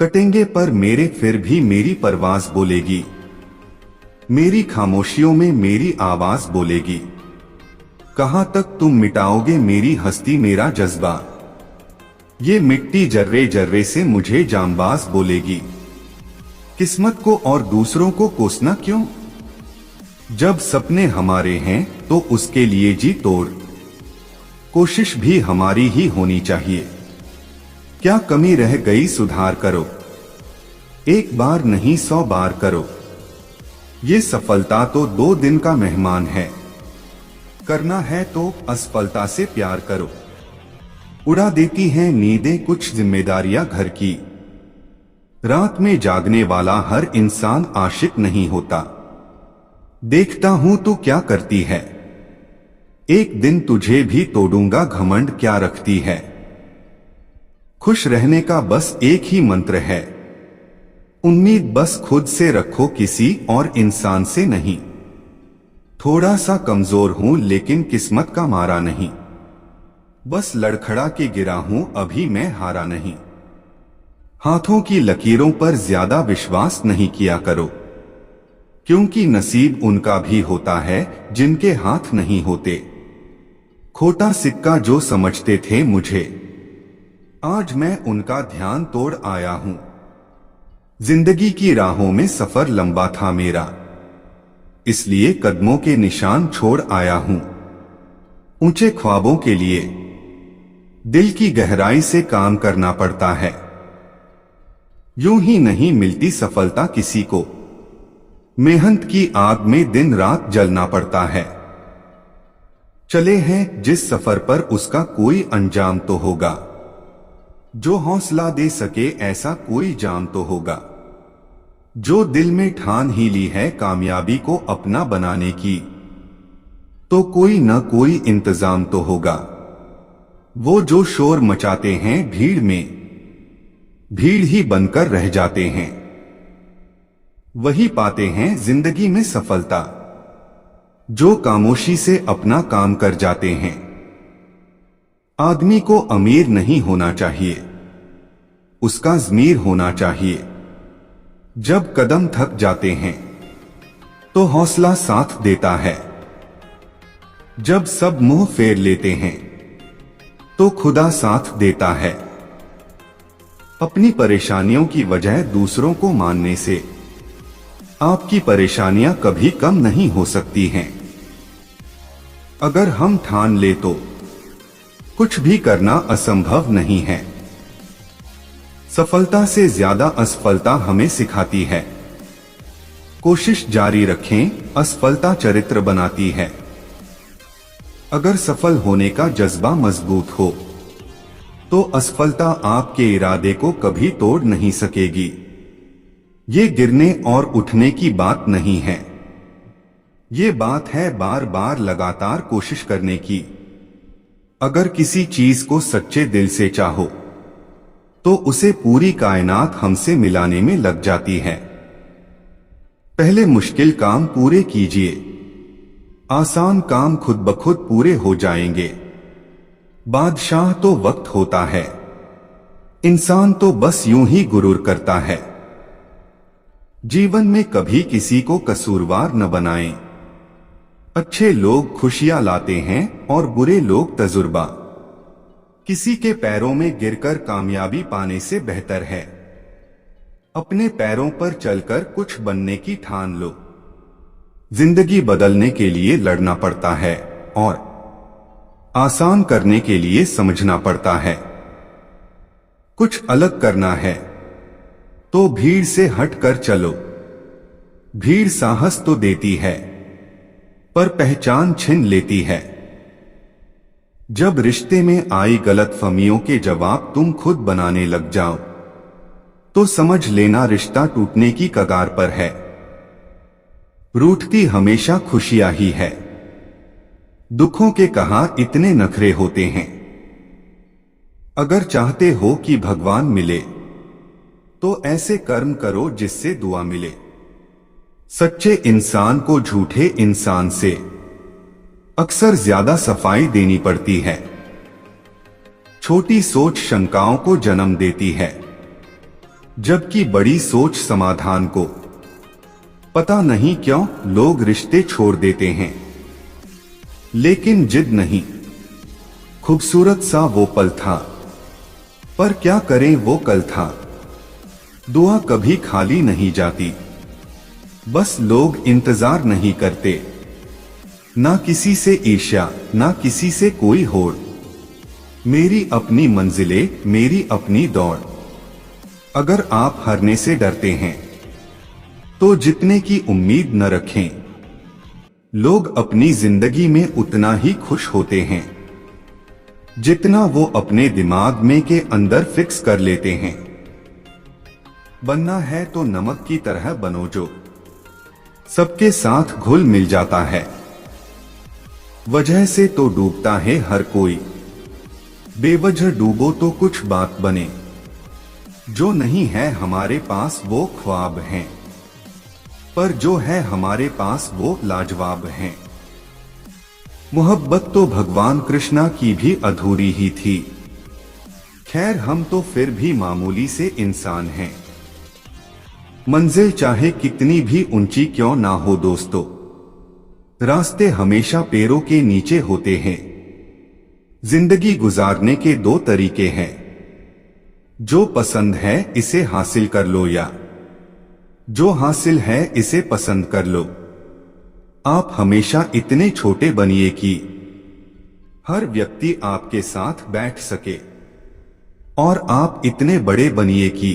कटेंगे पर मेरे फिर भी मेरी परवाज़ बोलेगी। मेरी खामोशियों में मेरी आवाज बोलेगी। कहां तक तुम मिटाओगे मेरी हस्ती मेरा जज्बा। ये मिट्टी जर्रे जर्रे से मुझे जांबाज बोलेगी। किस्मत को और दूसरों को कोसना क्यों। जब सपने हमारे हैं तो उसके लिए जी तोड़। कोशिश भी हमारी ही होनी चाहिए। क्या कमी रह गई सुधार करो। एक बार नहीं 100 बार करो। ये सफलता तो 2 दिन का मेहमान है। करना है तो असफलता से प्यार करो। उड़ा देती हैं नींदें कुछ जिम्मेदारियां घर की। रात में जागने वाला हर इंसान आशिक नहीं होता। देखता हूं तू क्या करती है। एक दिन तुझे भी तोड़ूंगा घमंड क्या रखती है। खुश रहने का बस एक ही मंत्र है। उम्मीद बस खुद से रखो किसी और इंसान से नहीं। थोड़ा सा कमजोर हूं लेकिन किस्मत का मारा नहीं। बस लड़खड़ा के गिरा हूं अभी मैं हारा नहीं। हाथों की लकीरों पर ज्यादा विश्वास नहीं किया करो, क्योंकि नसीब उनका भी होता है जिनके हाथ नहीं होते। खोटा सिक्का जो समझते थे मुझे, आज मैं उनका ध्यान तोड़ आया हूं। जिंदगी की राहों में सफर लंबा था मेरा, इसलिए कदमों के निशान छोड़ आया हूं। ऊंचे ख्वाबों के लिए दिल की गहराई से काम करना पड़ता है। यूं ही नहीं मिलती सफलता किसी को। मेहनत की आग में दिन रात जलना पड़ता है। चले हैं जिस सफर पर उसका कोई अंजाम तो होगा। जो हौसला दे सके ऐसा कोई जाम तो होगा। जो दिल में ठान ही ली है कामयाबी को अपना बनाने की, तो कोई न कोई इंतजाम तो होगा। वो जो शोर मचाते हैं भीड़ में, भीड़ ही बनकर रह जाते हैं। वही पाते हैं जिंदगी में सफलता, जो खामोशी से अपना काम कर जाते हैं। आदमी को अमीर नहीं होना चाहिए, उसका ज़मीर होना चाहिए। जब कदम थक जाते हैं तो हौसला साथ देता है। जब सब मुंह फेर लेते हैं तो खुदा साथ देता है। अपनी परेशानियों की वजह दूसरों को मानने से आपकी परेशानियां कभी कम नहीं हो सकती हैं। अगर हम ठान ले तो कुछ भी करना असंभव नहीं है। सफलता से ज्यादा असफलता हमें सिखाती है। कोशिश जारी रखें, असफलता चरित्र बनाती है। अगर सफल होने का जज्बा मजबूत हो तो असफलता आपके इरादे को कभी तोड़ नहीं सकेगी। ये गिरने और उठने की बात नहीं है, ये बात है बार बार लगातार कोशिश करने की। अगर किसी चीज को सच्चे दिल से चाहो तो उसे पूरी कायनात हमसे मिलाने में लग जाती है। पहले मुश्किल काम पूरे कीजिए, आसान काम खुद ब खुद पूरे हो जाएंगे। बादशाह तो वक्त होता है, इंसान तो बस यूं ही गुरूर करता है। जीवन में कभी किसी को कसूरवार न बनाएं। अच्छे लोग खुशियां लाते हैं और बुरे लोग तजुर्बा। किसी के पैरों में गिरकर कामयाबी पाने से बेहतर है अपने पैरों पर चलकर कुछ बनने की ठान लो। जिंदगी बदलने के लिए लड़ना पड़ता है और आसान करने के लिए समझना पड़ता है। कुछ अलग करना है तो भीड़ से हटकर चलो। भीड़ साहस तो देती है पर पहचान छीन लेती है। जब रिश्ते में आई गलतफहमियों के जवाब तुम खुद बनाने लग जाओ तो समझ लेना रिश्ता टूटने की कगार पर है। रूठती हमेशा खुशियां ही है। दुखों के कहां इतने नखरे होते हैं। अगर चाहते हो कि भगवान मिले तो ऐसे कर्म करो जिससे दुआ मिले। सच्चे इंसान को झूठे इंसान से अक्सर ज्यादा सफाई देनी पड़ती है। छोटी सोच शंकाओं को जन्म देती है। जबकि बड़ी सोच समाधान को। पता नहीं क्यों लोग रिश्ते छोड़ देते हैं, लेकिन जिद नहीं। खूबसूरत सा वो पल था, पर क्या करें वो कल था। दुआ कभी खाली नहीं जाती, बस लोग इंतजार नहीं करते। ना किसी से ईर्ष्या, ना किसी से कोई होड़। मेरी अपनी मंजिलें, मेरी अपनी दौड़। अगर आप हारने से डरते हैं तो जीतने की उम्मीद न रखें। लोग अपनी जिंदगी में उतना ही खुश होते हैं जितना वो अपने दिमाग में के अंदर फिक्स कर लेते हैं। बनना है तो नमक की तरह बनो जो सबके साथ घुल मिल जाता है। वजह से तो डूबता है हर कोई, बेवजह डूबो तो कुछ बात बने। जो नहीं है हमारे पास वो ख्वाब हैं, पर जो है हमारे पास वो लाजवाब हैं। मोहब्बत तो भगवान कृष्णा की भी अधूरी ही थी। खैर हम तो फिर भी मामूली से इंसान हैं। मंजिल चाहे कितनी भी ऊंची क्यों ना हो दोस्तों, रास्ते हमेशा पैरों के नीचे होते हैं। जिंदगी गुजारने के दो तरीके हैं, जो पसंद है इसे हासिल कर लो या जो हासिल है इसे पसंद कर लो। आप हमेशा इतने छोटे बनिए कि हर व्यक्ति आपके साथ बैठ सके, और आप इतने बड़े बनिए कि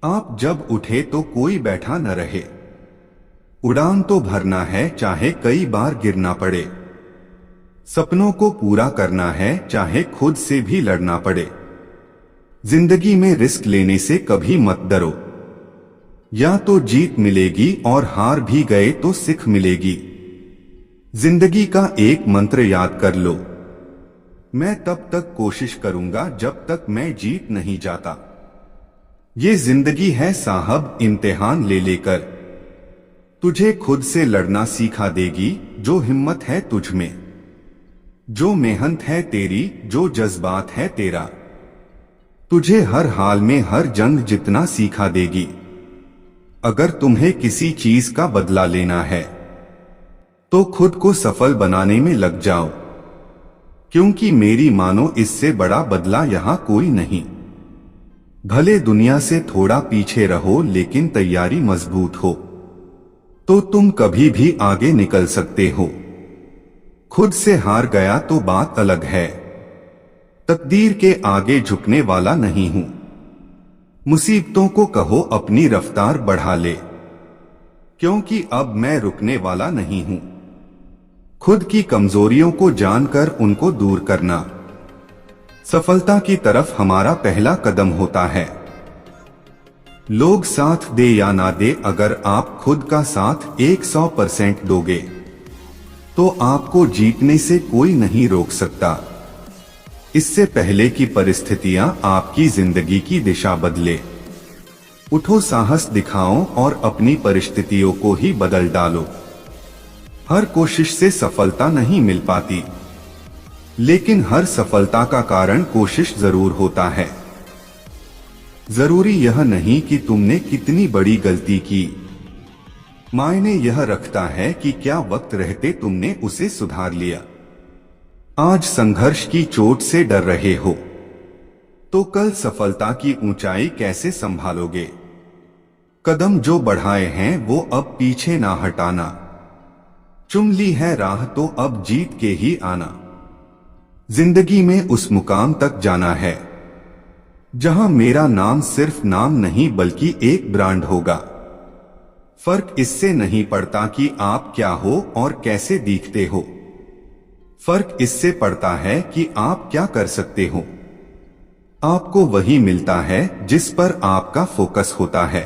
आप जब उठे तो कोई बैठा न रहे। उड़ान तो भरना है चाहे कई बार गिरना पड़े। सपनों को पूरा करना है चाहे खुद से भी लड़ना पड़े। जिंदगी में रिस्क लेने से कभी मत डरो। या तो जीत मिलेगी और हार भी गए तो सीख मिलेगी। जिंदगी का एक मंत्र याद कर लो, मैं तब तक कोशिश करूंगा जब तक मैं जीत नहीं जाता। ये जिंदगी है साहब इम्तिहान ले लेकर, तुझे खुद से लड़ना सिखा देगी। जो हिम्मत है तुझ में, जो मेहनत है तेरी, जो जज्बात है तेरा, तुझे हर हाल में हर जंग जितना सिखा देगी। अगर तुम्हें किसी चीज का बदला लेना है तो खुद को सफल बनाने में लग जाओ, क्योंकि मेरी मानो इससे बड़ा बदला यहां कोई नहीं। भले दुनिया से थोड़ा पीछे रहो लेकिन तैयारी मजबूत हो तो तुम कभी भी आगे निकल सकते हो। खुद से हार गया तो बात अलग है, तकदीर के आगे झुकने वाला नहीं हूं। मुसीबतों को कहो अपनी रफ्तार बढ़ा ले, क्योंकि अब मैं रुकने वाला नहीं हूं। खुद की कमजोरियों को जानकर उनको दूर करना सफलता की तरफ हमारा पहला कदम होता है। लोग साथ दे या ना दे, अगर आप खुद का साथ 100% दोगे तो आपको जीतने से कोई नहीं रोक सकता। इससे पहले कि परिस्थितियां आपकी जिंदगी की दिशा बदले, उठो, साहस दिखाओ और अपनी परिस्थितियों को ही बदल डालो। हर कोशिश से सफलता नहीं मिल पाती, लेकिन हर सफलता का कारण कोशिश जरूर होता है। जरूरी यह नहीं कि तुमने कितनी बड़ी गलती की, मायने यह रखता है कि क्या वक्त रहते तुमने उसे सुधार लिया। आज संघर्ष की चोट से डर रहे हो तो कल सफलता की ऊंचाई कैसे संभालोगे। कदम जो बढ़ाए हैं वो अब पीछे ना हटाना। चुन ली है राह तो अब जीत के ही आना। जिंदगी में उस मुकाम तक जाना है जहां मेरा नाम सिर्फ नाम नहीं बल्कि एक ब्रांड होगा। फर्क इससे नहीं पड़ता कि आप क्या हो और कैसे दिखते हो, फर्क इससे पड़ता है कि आप क्या कर सकते हो। आपको वही मिलता है जिस पर आपका फोकस होता है,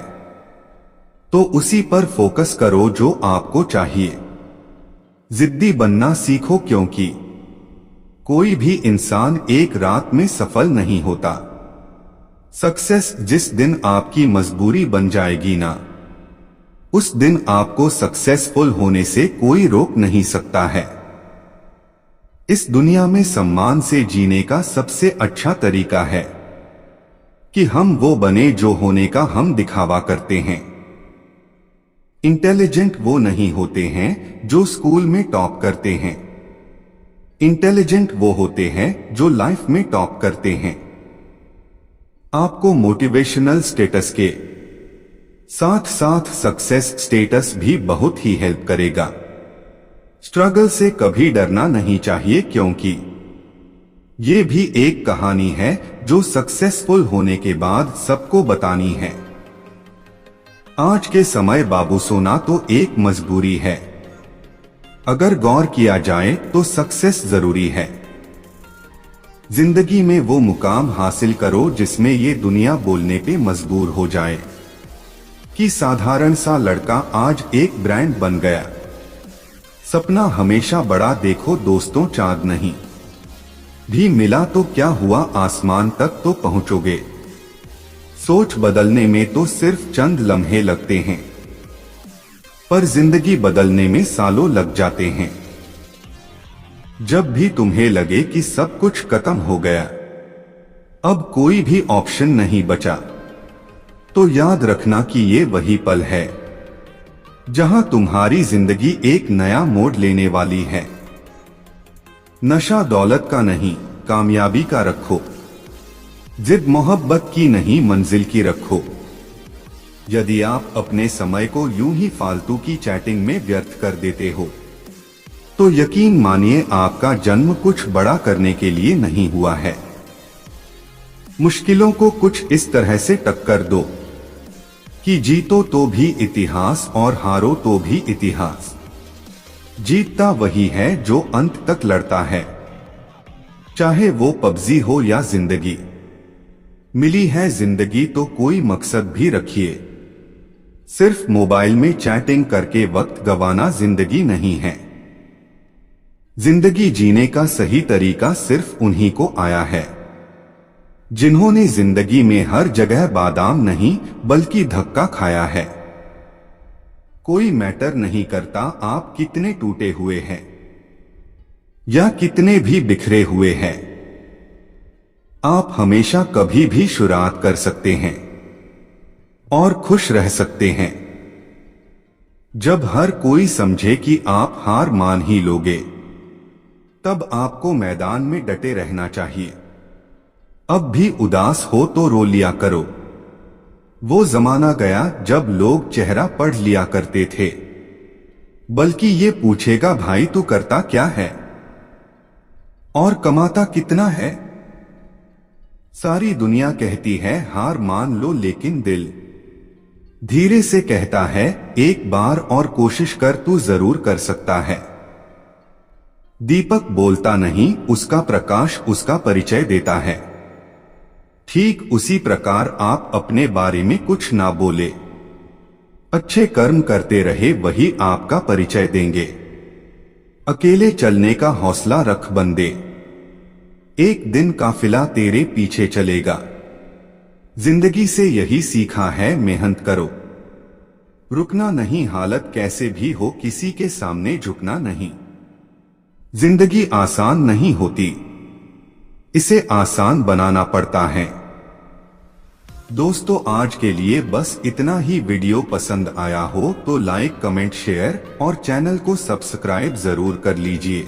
तो उसी पर फोकस करो जो आपको चाहिए। जिद्दी बनना सीखो, क्योंकि कोई भी इंसान एक रात में सफल नहीं होता। सक्सेस जिस दिन आपकी मजबूरी बन जाएगी ना, उस दिन आपको सक्सेसफुल होने से कोई रोक नहीं सकता है। इस दुनिया में सम्मान से जीने का सबसे अच्छा तरीका है कि हम वो बने जो होने का हम दिखावा करते हैं। इंटेलिजेंट वो नहीं होते हैं जो स्कूल में टॉप करते हैं। इंटेलिजेंट वो होते हैं जो लाइफ में टॉप करते हैं। आपको मोटिवेशनल स्टेटस के साथ साथ सक्सेस स्टेटस भी बहुत ही हेल्प करेगा। स्ट्रगल से कभी डरना नहीं चाहिए, क्योंकि ये भी एक कहानी है जो सक्सेसफुल होने के बाद सबको बतानी है। आज के समय बाबू सोना तो एक मजबूरी है। अगर गौर किया जाए तो सक्सेस जरूरी है। जिंदगी में वो मुकाम हासिल करो जिसमें ये दुनिया बोलने पे मजबूर हो जाए कि साधारण सा लड़का आज एक ब्रांड बन गया। सपना हमेशा बड़ा देखो दोस्तों, चांद नहीं भी मिला तो क्या हुआ, आसमान तक तो पहुंचोगे। सोच बदलने में तो सिर्फ चंद लम्हे लगते हैं, पर जिंदगी बदलने में सालों लग जाते हैं। जब भी तुम्हें लगे कि सब कुछ खत्म हो गया, अब कोई भी ऑप्शन नहीं बचा, तो याद रखना कि ये वही पल है जहां तुम्हारी जिंदगी एक नया मोड़ लेने वाली है। नशा दौलत का नहीं, कामयाबी का रखो। जिद मोहब्बत की नहीं, मंजिल की रखो। यदि आप अपने समय को यूं ही फालतू की चैटिंग में व्यर्थ कर देते हो, तो यकीन मानिए आपका जन्म कुछ बड़ा करने के लिए नहीं हुआ है। मुश्किलों को कुछ इस तरह से टक्कर दो कि जीतो तो भी इतिहास और हारो तो भी इतिहास। जीतता वही है जो अंत तक लड़ता है, चाहे वो पबजी हो या जिंदगी। मिली है जिंदगी तो कोई मकसद भी रखिए। सिर्फ मोबाइल में चैटिंग करके वक्त गंवाना जिंदगी नहीं है। जिंदगी जीने का सही तरीका सिर्फ उन्हीं को आया है जिन्होंने जिंदगी में हर जगह बादाम नहीं बल्कि धक्का खाया है। कोई मैटर नहीं करता आप कितने टूटे हुए हैं या कितने भी बिखरे हुए हैं, आप हमेशा कभी भी शुरुआत कर सकते हैं और खुश रह सकते हैं। जब हर कोई समझे कि आप हार मान ही लोगे, तब आपको मैदान में डटे रहना चाहिए। अब भी उदास हो तो रो लिया करो। वो जमाना गया जब लोग चेहरा पढ़ लिया करते थे, बल्कि ये पूछेगा भाई तू करता क्या है और कमाता कितना है। सारी दुनिया कहती है हार मान लो, लेकिन दिल धीरे से कहता है एक बार और कोशिश कर, तू जरूर कर सकता है। दीपक बोलता नहीं, उसका प्रकाश उसका परिचय देता है। ठीक उसी प्रकार आप अपने बारे में कुछ ना बोले, अच्छे कर्म करते रहे, वही आपका परिचय देंगे। अकेले चलने का हौसला रख बंदे, एक दिन काफिला तेरे पीछे चलेगा। जिंदगी से यही सीखा है, मेहनत करो, रुकना नहीं, हालत कैसे भी हो किसी के सामने झुकना नहीं। जिंदगी आसान नहीं होती, इसे आसान बनाना पड़ता है। दोस्तों आज के लिए बस इतना ही। वीडियो पसंद आया हो तो लाइक, कमेंट, शेयर और चैनल को सब्सक्राइब जरूर कर लीजिए।